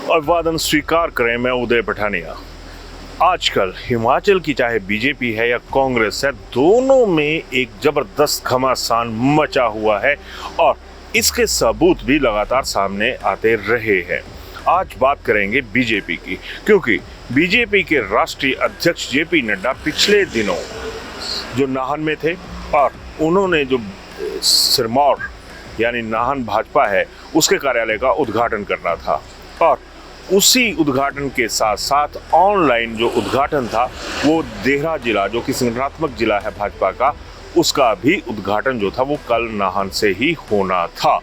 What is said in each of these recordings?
अभिवादन स्वीकार करें, मैं उदय पठानिया। आजकल हिमाचल की चाहे बीजेपी है या कांग्रेस है, दोनों में एक जबरदस्त घमासान मचा हुआ है और इसके सबूत भी लगातार सामने आते रहे हैं। आज बात करेंगे बीजेपी की, क्योंकि बीजेपी के राष्ट्रीय अध्यक्ष जेपी नड्डा पिछले दिनों जो नाहन में थे और उन्होंने जो सिरमौर यानी नाहन भाजपा है उसके कार्यालय का उद्घाटन करना था और उसी उद्घाटन के साथ साथ ऑनलाइन जो उद्घाटन था वो देहरा जिला जो कि संगठनात्मक जिला है भाजपा का, उसका भी उद्घाटन जो था वो कल नाहन से ही होना था।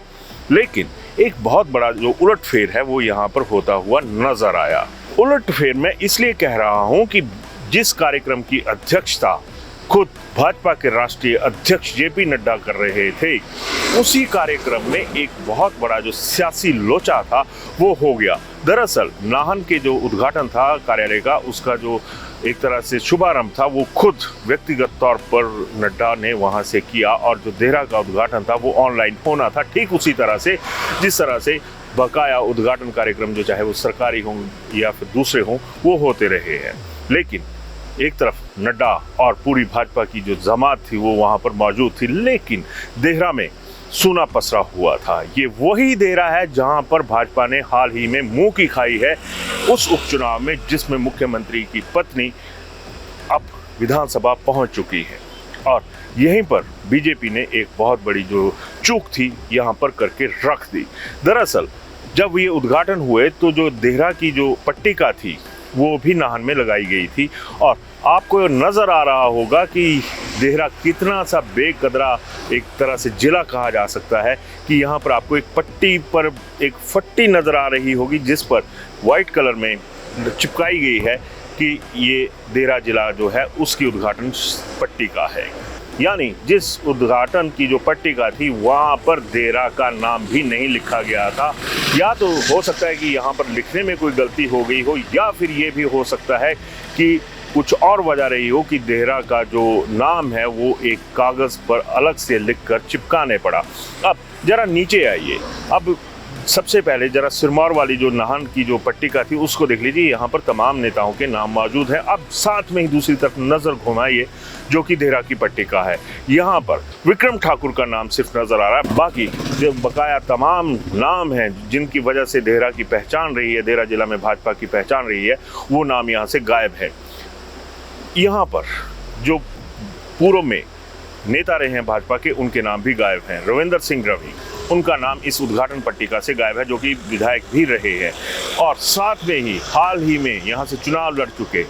लेकिन एक बहुत बड़ा जो उलटफेर है वो यहाँ पर होता हुआ नजर आया। उलटफेर मैं इसलिए कह रहा हूँ कि जिस कार्यक्रम की अध्यक्षता खुद भाजपा के राष्ट्रीय अध्यक्ष जेपी नड्डा कर रहे थे, उसी कार्यक्रम में एक बहुत बड़ा जो सियासी लोचा था वो हो गया। दरअसल नाहन के जो उद्घाटन था कार्यालय का, उसका जो एक तरह से शुभारंभ था वो खुद व्यक्तिगत तौर पर नड्डा ने वहां से किया और जो देहरा का उद्घाटन था वो ऑनलाइन होना था, ठीक उसी तरह से जिस तरह से बकाया उद्घाटन कार्यक्रम जो चाहे वो सरकारी हों या फिर दूसरे हों वो होते रहे हैं। लेकिन एक तरफ नड्डा और पूरी भाजपा की जो जमात थी वो वहां पर मौजूद थी, लेकिन देहरा में सूना पसरा हुआ था। ये वही देहरा है जहां पर भाजपा ने हाल ही में मुंह की खाई है उस उपचुनाव में जिसमें मुख्यमंत्री की पत्नी अब विधानसभा पहुंच चुकी है और यहीं पर बीजेपी ने एक बहुत बड़ी जो चूक थी यहां पर करके रख दी। दरअसल जब ये उद्घाटन हुए तो जो देहरा की जो पट्टिका थी वो भी नाहन में लगाई गई थी और आपको नज़र आ रहा होगा कि देहरा कितना सा बेकदरा एक तरह से जिला कहा जा सकता है कि यहाँ पर आपको एक पट्टी पर एक फट्टी नज़र आ रही होगी जिस पर वाइट कलर में चिपकाई गई है कि ये देहरा जिला जो है उसकी उद्घाटन पट्टिका है। यानी जिस उद्घाटन की जो पट्टिका थी वहाँ पर देहरा का नाम भी नहीं लिखा गया था। या तो हो सकता है कि यहाँ पर लिखने में कोई गलती हो गई हो या फिर ये भी हो सकता है कि कुछ और वजह रही हो कि देहरा का जो नाम है वो एक कागज़ पर अलग से लिखकर चिपकाने पड़ा। अब जरा नीचे आइए, अब सबसे पहले जरा सिरमौर वाली जो नाहन की जो पट्टिका थी उसको देख लीजिए। यहाँ पर तमाम नेताओं के नाम मौजूद हैं। अब साथ में ही दूसरी तरफ नज़र घुमाइए जो कि देहरा की पट्टिका है, यहाँ पर विक्रम ठाकुर का नाम सिर्फ नज़र आ रहा है। बाकी जो बकाया तमाम नाम हैं जिनकी वजह से देहरा की पहचान रही है, देहरा जिला में भाजपा की पहचान रही है, वो नाम यहाँ से गायब है। यहाँ पर जो पूर्व में नेता रहे हैं भाजपा के उनके नाम भी गायब हैं। रविंदर सिंह रवि, उनका नाम इस उद्घाटन पट्टिका से गायब है, जो कि विधायक भी रहे हैं। और साथ में ही हाल ही में यहाँ से चुनाव लड़ चुके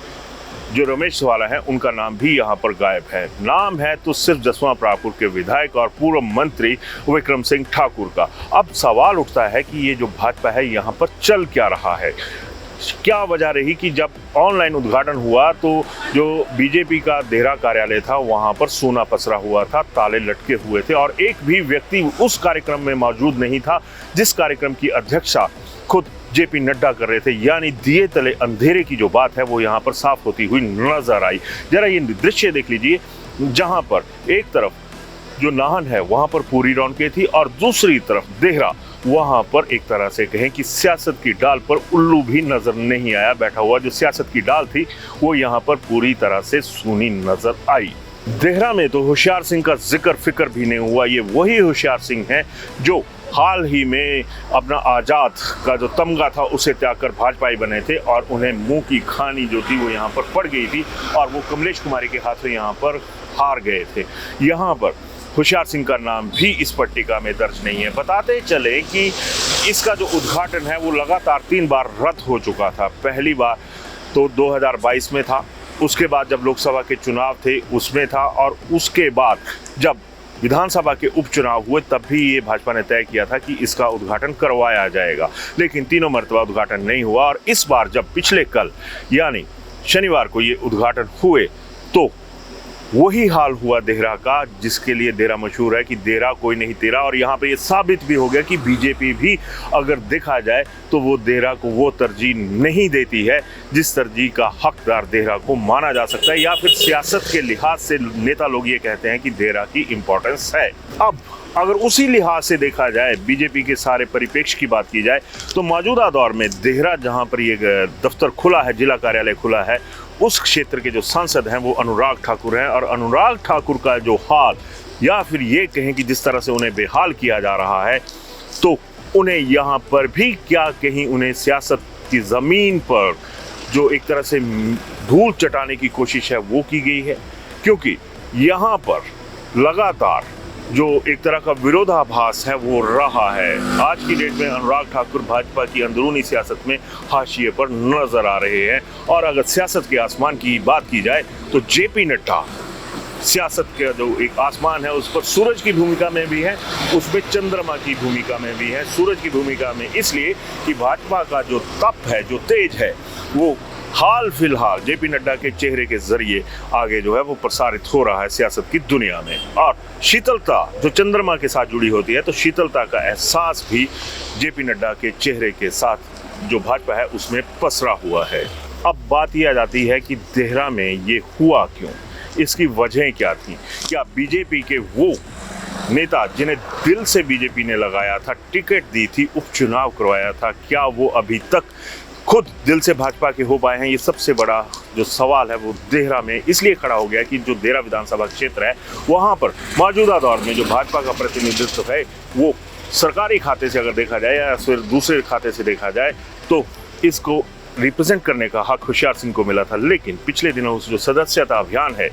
जो रमेश वाला है उनका नाम भी यहाँ पर गायब है। नाम है तो सिर्फ जसवां परागपुर के विधायक और पूर्व मंत्री विक्रम सिंह ठाकुर का। अब सवाल उठता है कि ये जो भाजपा है यहाँ पर चल क्या रहा है, क्या वजह रही कि जब ऑनलाइन उद्घाटन हुआ तो जो बीजेपी का देहरा कार्यालय था वहां पर सूना पसरा हुआ था, ताले लटके हुए थे और एक भी व्यक्ति उस कार्यक्रम में मौजूद नहीं था जिस कार्यक्रम की अध्यक्षता खुद जेपी नड्डा कर रहे थे। यानी दिए तले अंधेरे की जो बात है वो यहाँ पर साफ होती हुई नजर आई। जरा ये दृश्य देख लीजिए जहाँ पर एक तरफ जो नाहन है वहाँ पर पूरी रौनकें थी और दूसरी तरफ देहरा, वहाँ पर एक तरह से कहें कि सियासत की डाल पर उल्लू भी नजर नहीं आया बैठा हुआ। जो सियासत की डाल थी वो यहाँ पर पूरी तरह से सूनी नजर आई। देहरा में तो होशियार सिंह का जिक्र फिक्र भी नहीं हुआ। ये वही होशियार सिंह हैं जो हाल ही में अपना आज़ाद का जो तमगा था उसे त्याग कर भाजपाई बने थे और उन्हें मुंह की खानी जो थी वो यहाँ पर पड़ गई थी और वो कमलेश कुमारी के हाथों यहाँ पर हार गए थे। यहाँ पर होशियार सिंह का नाम भी इस पट्टिका में दर्ज नहीं है। बताते चले कि इसका जो उद्घाटन है वो लगातार 3 बार रद्द हो चुका था। पहली बार तो 2022 में था, उसके बाद जब लोकसभा के चुनाव थे उसमें था और उसके बाद जब विधानसभा के उपचुनाव हुए तब भी ये भाजपा ने तय किया था कि इसका उद्घाटन करवाया जाएगा, लेकिन तीनों मरतबा उद्घाटन नहीं हुआ। और इस बार जब पिछले कल यानी शनिवार को ये उद्घाटन हुए तो वही हाल हुआ देहरा का, जिसके लिए देहरा मशहूर है कि देहरा कोई नहीं तेरा। और यहाँ पे ये साबित भी हो गया कि बीजेपी भी अगर देखा जाए तो वो देहरा को वो तरजीह नहीं देती है जिस तरजीह का हकदार देहरा को माना जा सकता है, या फिर सियासत के लिहाज से नेता लोग ये कहते हैं कि देहरा की इम्पोर्टेंस है। अब अगर उसी लिहाज से देखा जाए, बीजेपी के सारे परिप्रेक्ष्य की बात की जाए, तो मौजूदा दौर में देहरा जहाँ पर ये दफ्तर खुला है, जिला कार्यालय खुला है, उस क्षेत्र के जो सांसद हैं वो अनुराग ठाकुर हैं। और अनुराग ठाकुर का जो हाल, या फिर ये कहें कि जिस तरह से उन्हें बेहाल किया जा रहा है, तो उन्हें यहाँ पर भी क्या कहीं उन्हें सियासत की ज़मीन पर जो एक तरह से धूल चटाने की कोशिश है वो की गई है। क्योंकि यहाँ पर लगातार जो एक तरह का विरोधाभास है वो रहा है। आज की डेट में अनुराग ठाकुर भाजपा की अंदरूनी सियासत में हाशिए पर नजर आ रहे हैं। और अगर सियासत के आसमान की बात की जाए तो जेपी नड्डा सियासत का जो एक आसमान है उस पर सूरज की भूमिका में भी है, उसमें चंद्रमा की भूमिका में भी है। सूरज की भूमिका में इसलिए कि भाजपा का जो तप है, जो तेज है, वो हाल फिलहाल जेपी नड्डा के चेहरे के जरिए आगे जो है वो प्रसारित हो रहा है सियासत की दुनिया में। और शीतलता जो चंद्रमा के साथ जुड़ी होती है, तो शीतलता का एहसास भी जेपी नड्डा के चेहरे के साथ जो भाजपा है उसमें पसरा हुआ है। अब बात यह आ जाती है कि देहरा में ये हुआ क्यों, इसकी वजह क्या थी। क्या बीजेपी के वो नेता जिन्हें दिल से बीजेपी ने लगाया था, टिकट दी थी, उपचुनाव करवाया था, क्या वो अभी तक खुद दिल से भाजपा के हो पाए हैं? ये सबसे बड़ा जो सवाल है वो देहरा में इसलिए खड़ा हो गया कि जो देहरा विधानसभा क्षेत्र है वहाँ पर मौजूदा दौर में जो भाजपा का प्रतिनिधित्व है वो सरकारी खाते से अगर देखा जाए या फिर दूसरे खाते से देखा जाए तो इसको रिप्रेजेंट करने का हक होशियार सिंह को मिला था। लेकिन पिछले दिनों उस जो सदस्यता अभियान है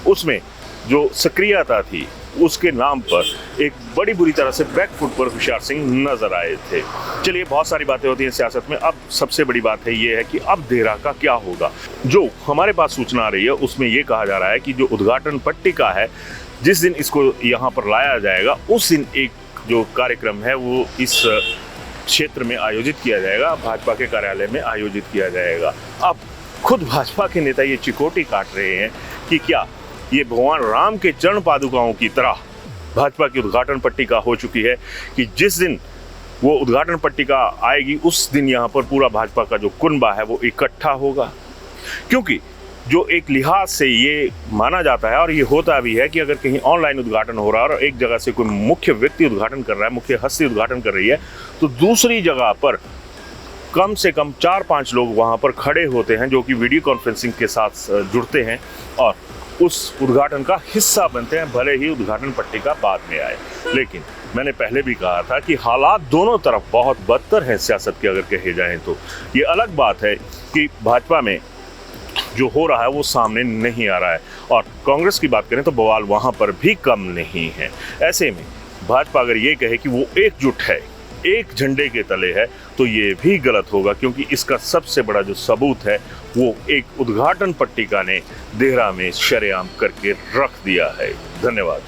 उसमें जो सक्रियता थी उसके नाम पर एक बड़ी बुरी तरह से बैकफुट पर होशियार सिंह नजर आए थे। चलिए, बहुत सारी बातें होती हैं सियासत में। अब सबसे बड़ी बात है ये है कि अब देहरा का क्या होगा। जो हमारे पास सूचना आ रही है उसमें ये कहा जा रहा है कि जो उद्घाटन पट्टिका है, जिस दिन इसको यहाँ पर लाया जाएगा उस दिन एक जो कार्यक्रम है वो इस क्षेत्र में आयोजित किया जाएगा, भाजपा के कार्यालय में आयोजित किया जाएगा। अब खुद भाजपा के नेता ये चिकोटी काट रहे हैं कि क्या ये भगवान राम के चरण पादुकाओं की तरह भाजपा की उद्घाटन पट्टिका हो चुकी है कि जिस दिन वो उद्घाटन पट्टिका आएगी उस दिन यहाँ पर पूरा भाजपा का जो कुनबा है वो इकट्ठा होगा। क्योंकि जो एक लिहाज से ये माना जाता है और ये होता भी है कि अगर कहीं ऑनलाइन उद्घाटन हो रहा है और एक जगह से कोई मुख्य व्यक्ति उद्घाटन कर रहा है, मुख्य हस्ती उद्घाटन कर रही है, तो दूसरी जगह पर कम से कम 4-5 लोग वहाँ पर खड़े होते हैं जो कि वीडियो कॉन्फ्रेंसिंग के साथ जुड़ते हैं और उस उद्घाटन का हिस्सा बनते हैं, भले ही उद्घाटन पट्टिका बाद में आए। लेकिन मैंने पहले भी कहा था कि हालात दोनों तरफ बहुत बदतर हैं सियासत के अगर कहे जाएं तो। ये अलग बात है कि भाजपा में जो हो रहा है वो सामने नहीं आ रहा है और कांग्रेस की बात करें तो बवाल वहाँ पर भी कम नहीं है। ऐसे में भाजपा अगर ये कहे कि वो एकजुट है, एक झंडे के तले है, तो ये भी गलत होगा, क्योंकि इसका सबसे बड़ा जो सबूत है वो एक उद्घाटन पट्टिका ने देहरा में शरेआम करके रख दिया है। धन्यवाद।